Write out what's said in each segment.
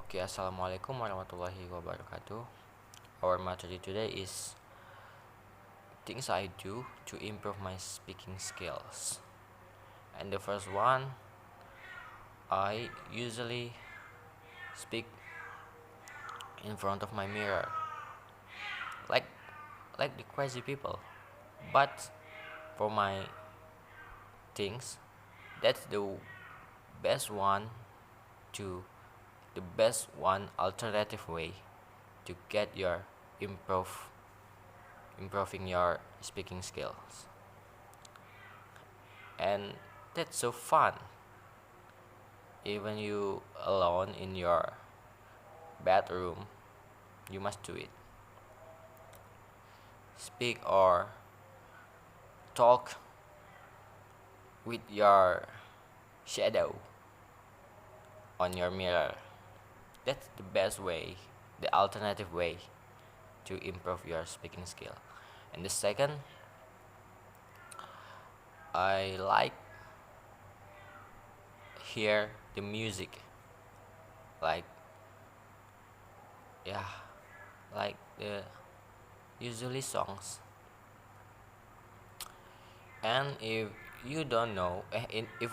Okay, Assalamualaikum warahmatullahi wabarakatuh. Our matter today is things I do to improve my speaking skills. And the first one, I usually speak in front of my mirror, like like the crazy people. But for my things, that's best one to the best one alternative way to get your improving your speaking skills. And that's so fun. Even you alone in your bedroom, you must do it. Speak or talk with your shadow on your mirror. That's the best way, the alternative way to improve your speaking skill. And the second, I like hear the music, like yeah, like the usually songs. And if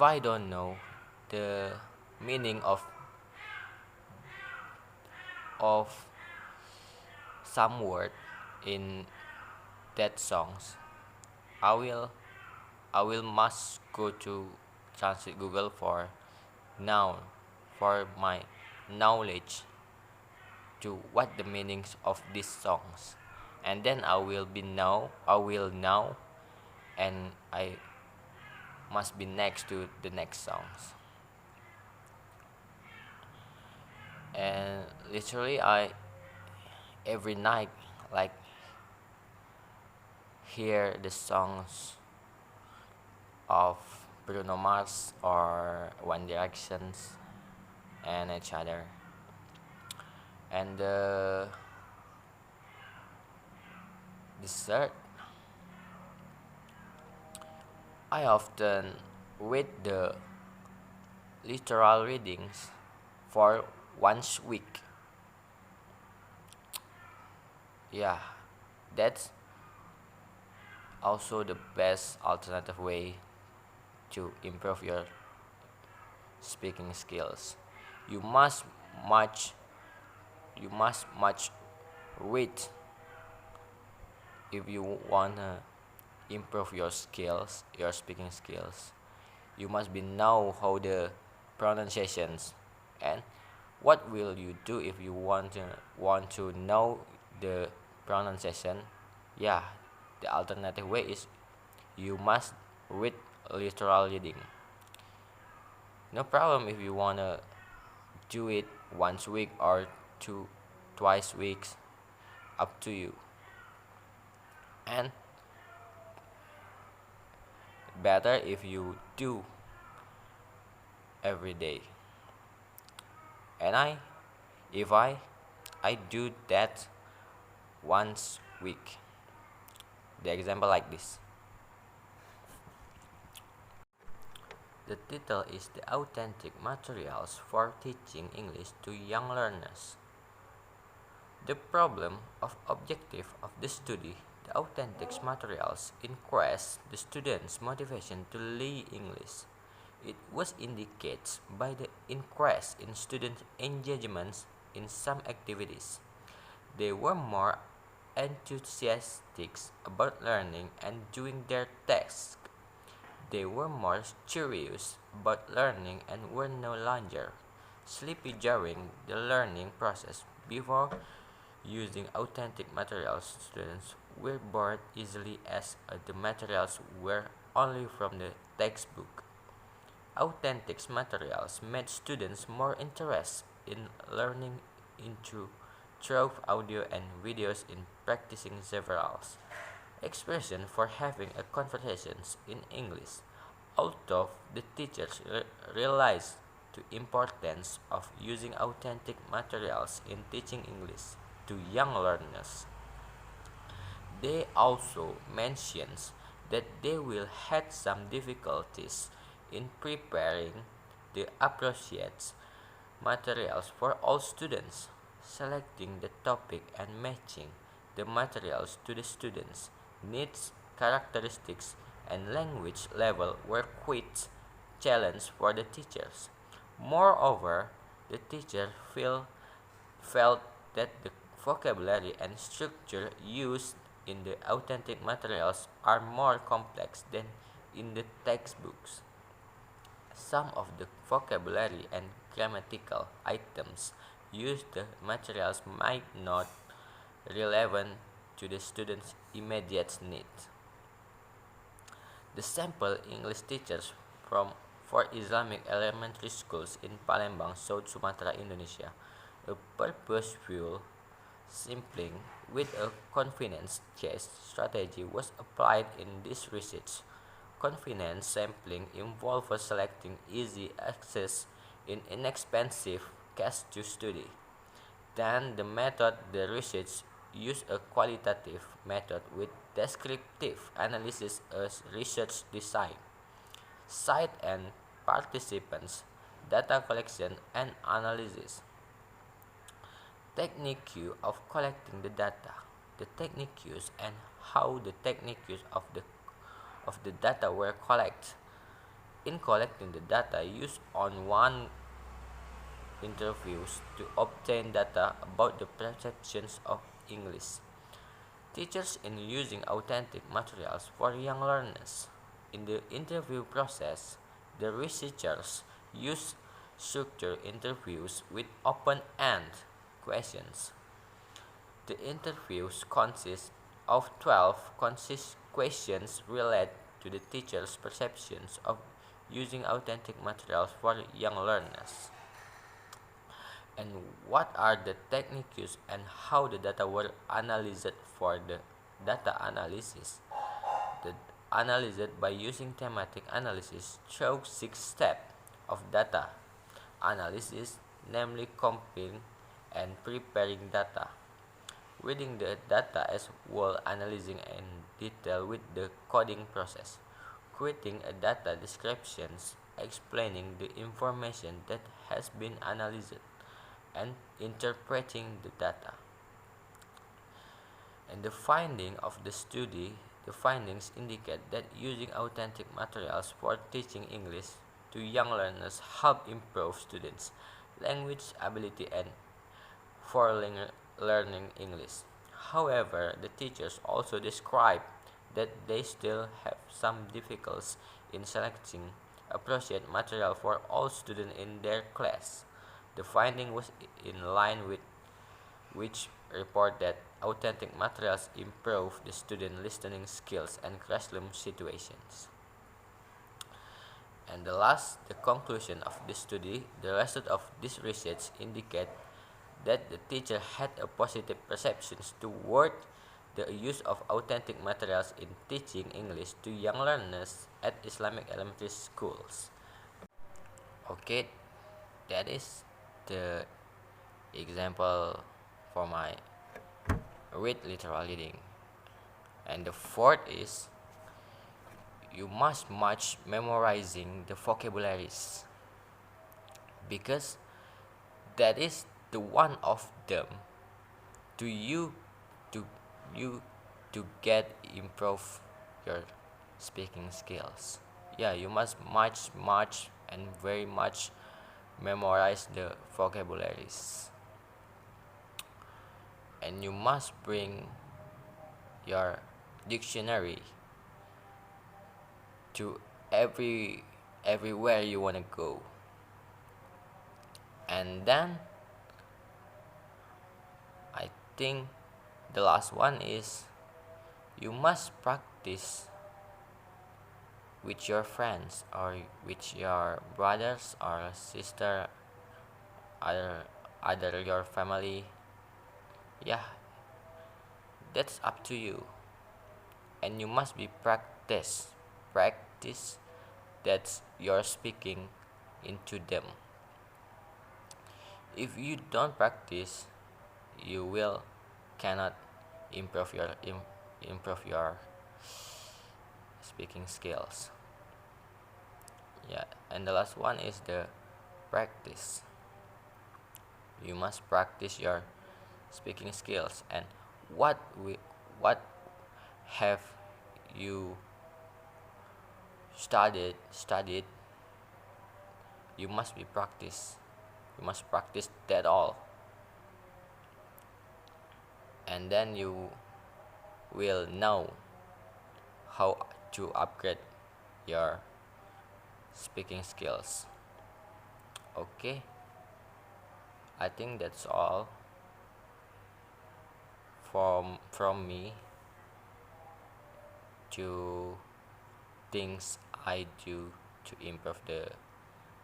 I don't know the meaning of some word in that songs, I will I will must go to translate Google for now for my knowledge to what the meanings of these songs, and then I will know, and I must be next to the next songs. And literally I every night like hear the songs of Bruno Mars or One Directions and each other. And the third, I often read the literal readings for once week. Yeah, that's also the best alternative way to improve your speaking skills. You must much you must much read if you wanna improve your skills, your speaking skills. You must be know how the pronunciations. And what will you do if you want to know the pronunciation? Yeah, the alternative way is you must read literal reading. No problem if you wanna do it once a week or twice weeks, up to you. And better if you do every day. And if I do that once week. The example like this. The title is The Authentic Materials for Teaching English to Young Learners. The problem of objective of the study, the authentic materials, increase the students' motivation to learn English. It was indicated by the increase in student engagements in some activities. They were more enthusiastic about learning and doing their tasks. They were more curious about learning and were no longer sleepy during the learning process. Before using authentic materials, students were bored easily as the materials were only from the textbook. Authentic materials made students more interested in learning into through audio and videos in practicing several expressions for having a conversations in English. Although the teachers realized the importance of using authentic materials in teaching English to young learners, they also mentions that they will have some difficulties in preparing the appropriate materials for all students. Selecting the topic and matching the materials to the students' needs, characteristics, and language level were quite challenge for the teachers. Moreover, the teacher felt that the vocabulary and structure used in the authentic materials are more complex than in the textbooks. Some of the vocabulary and grammatical items used the materials might not relevant to the student's immediate needs. The sample English teachers from for Islamic elementary schools in Palembang, South Sumatra, Indonesia, a purposeful sampling with a confidence-based strategy was applied in this research. Confidence sampling involves selecting easy access in inexpensive case to study. Then the research used a qualitative method with descriptive analysis as research design, site and participants, data collection and analysis. Technique of collecting the data. The techniques and how the techniques of the data were collected. In collecting the data used on one interviews to obtain data about the perceptions of English. Teachers in using authentic materials for young learners. In the interview process, the researchers use structured interviews with open-end questions. The interviews consist of 12 questions related to the teacher's perceptions of using authentic materials for young learners. And what are the techniques and how the data were analyzed for the data analysis? The analysis by using thematic analysis through 6 steps of data analysis, namely compiling and preparing data, reading the data as well, analyzing in detail with the coding process, creating a data descriptions explaining the information that has been analyzed, and interpreting the data. And the findings indicate that using authentic materials for teaching English to young learners help improve students' language ability and for learning English. However, the teachers also describe that they still have some difficulties in selecting appropriate material for all students in their class. The finding was in line with which report that authentic materials improve the student listening skills and classroom situations. And the conclusion of this study, the result of this research indicate that the teacher had a positive perceptions toward the use of authentic materials in teaching English to young learners at Islamic elementary schools. Okay, that is the example for my read literal reading. And the fourth is you must match memorizing the vocabularies because that is the one of them to you to you to get improve your speaking skills. Yeah, you must much and very much memorize the vocabularies, and you must bring your dictionary to everywhere you want to go. And then I think the last one is you must practice with your friends or with your brothers or sister, other your family. Yeah, that's up to you, and you must be practice that you're speaking into them. If you don't practice, you will cannot improve your speaking skills. Yeah, and the last one is the practice. You must practice your speaking skills. And what have you studied, you must be practice. You must practice that all, and then you will know how to upgrade your speaking skills. Okay, I think that's all from me to things I do to improve the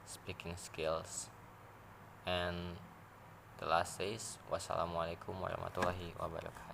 speaking skills. And the last says, wassalamualaikum warahmatullahi wabarakatuh.